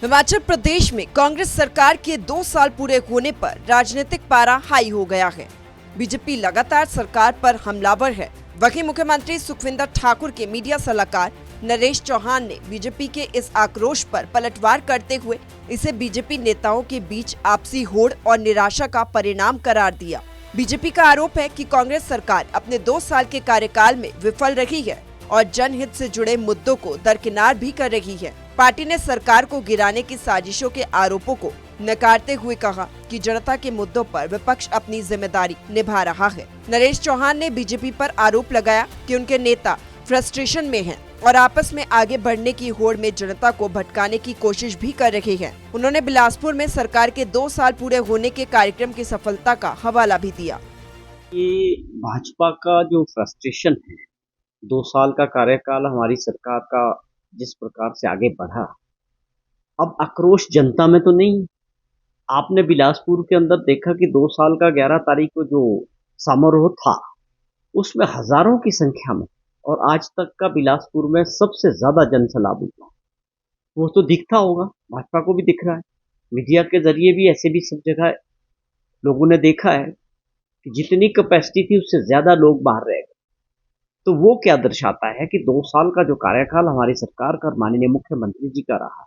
हिमाचल प्रदेश में कांग्रेस सरकार के 2 साल पूरे होने पर राजनीतिक पारा हाई हो गया है। बीजेपी लगातार सरकार पर हमलावर है। वहीं मुख्यमंत्री सुखविंदर ठाकुर के मीडिया सलाहकार नरेश चौहान ने बीजेपी के इस आक्रोश पर पलटवार करते हुए इसे बीजेपी नेताओं के बीच आपसी होड़ और निराशा का परिणाम करार दिया। बीजेपी का आरोप है कि कांग्रेस सरकार अपने 2 साल के कार्यकाल में विफल रही है और जनहित से जुड़े मुद्दों को दरकिनार भी कर रही है। पार्टी ने सरकार को गिराने की साजिशों के आरोपों को नकारते हुए कहा कि जनता के मुद्दों पर विपक्ष अपनी जिम्मेदारी निभा रहा है। नरेश चौहान ने बीजेपी पर आरोप लगाया कि उनके नेता फ्रस्ट्रेशन में हैं और आपस में आगे बढ़ने की होड़ में जनता को भटकाने की कोशिश भी कर रहे हैं। उन्होंने बिलासपुर में सरकार के 2 साल पूरे होने के कार्यक्रम की सफलता का हवाला भी दिया। ये भाजपा का जो फ्रस्ट्रेशन है, 2 साल का कार्यकाल हमारी सरकार का जिस प्रकार से आगे बढ़ा, अब आक्रोश जनता में तो नहीं। आपने बिलासपुर के अंदर देखा कि 2 साल का 11 तारीख को जो समारोह था, उसमें हजारों की संख्या में और आज तक का बिलासपुर में सबसे ज्यादा जनसैलाब हुआ। वो तो दिखता होगा, भाजपा को भी दिख रहा है, मीडिया के जरिए भी ऐसे भी सब जगह लोगों ने देखा है कि जितनी कैपेसिटी थी उससे ज्यादा लोग बाहर रह गए। तो वो क्या दर्शाता है कि 2 साल का जो कार्यकाल हमारी सरकार का माननीय मुख्यमंत्री जी का रहा,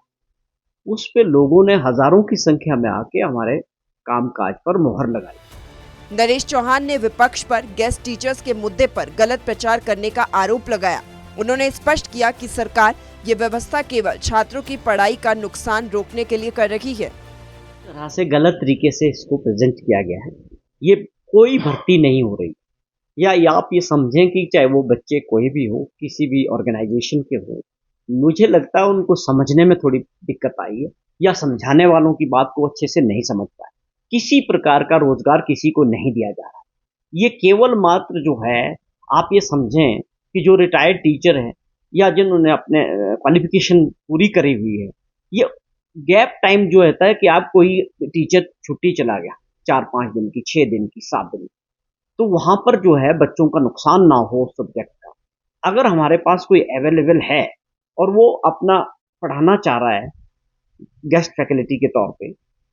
उस पे लोगों ने हजारों की संख्या में आके हमारे कामकाज पर मुहर लगाई। नरेश चौहान ने विपक्ष पर गेस्ट टीचर्स के मुद्दे पर गलत प्रचार करने का आरोप लगाया। उन्होंने स्पष्ट किया कि सरकार ये व्यवस्था केवल छात्रों की पढ़ाई का नुकसान रोकने के लिए कर रही है। तरह से गलत तरीके से इसको प्रेजेंट किया गया है। ये कोई भर्ती नहीं हो रही, या आप ये समझें कि चाहे वो बच्चे कोई भी हो, किसी भी ऑर्गेनाइजेशन के हो, मुझे लगता है उनको समझने में थोड़ी दिक्कत आई है या समझाने वालों की बात को अच्छे से नहीं समझ पाए। किसी प्रकार का रोजगार किसी को नहीं दिया जा रहा। ये केवल मात्र जो है, आप ये समझें कि जो रिटायर्ड टीचर हैं या जिन्होंने अपने क्वालिफिकेशन पूरी करी हुई है, ये गैप टाइम जो होता है कि आप कोई टीचर छुट्टी चला गया 4-5 दिन की, 6 दिन की, 7 दिन की, तो वहां पर जो है बच्चों का नुकसान ना हो सब्जेक्ट का। अगर हमारे पास कोई अवेलेबल है और वो अपना पढ़ाना चाह रहा है गेस्ट फैकल्टी के तौर पे,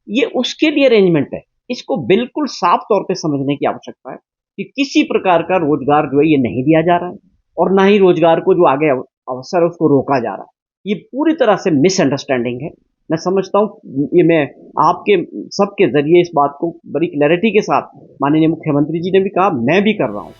ये उसके लिए अरेंजमेंट है। इसको बिल्कुल साफ तौर पे समझने की आवश्यकता है कि किसी प्रकार का रोजगार जो है ये नहीं दिया जा रहा है और ना ही रोजगार को जो आगे अवसर है उसको रोका जा रहा है। ये पूरी तरह से मिसअंडरस्टैंडिंग है। मैं समझता हूँ ये मैं आपके सबके जरिए इस बात को बड़ी क्लैरिटी के साथ माननीय मुख्यमंत्री जी ने भी कहा, मैं भी कर रहा हूँ।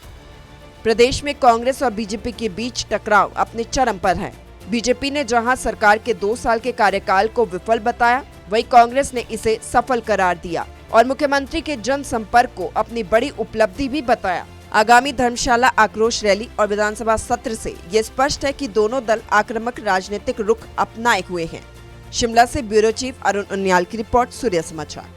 प्रदेश में कांग्रेस और बीजेपी के बीच टकराव अपने चरम पर है। बीजेपी ने जहां सरकार के 2 साल के कार्यकाल को विफल बताया, वहीं कांग्रेस ने इसे सफल करार दिया और मुख्यमंत्री के जनसंपर्क को अपनी बड़ी उपलब्धि भी बताया। आगामी धर्मशाला आक्रोश रैली और विधानसभा सत्र से ये स्पष्ट है कि दोनों दल आक्रामक राजनीतिक रुख अपनाए हुए हैं। शिमला से ब्यूरो चीफ अरुण उनियाल की रिपोर्ट, सूर्य समाचार।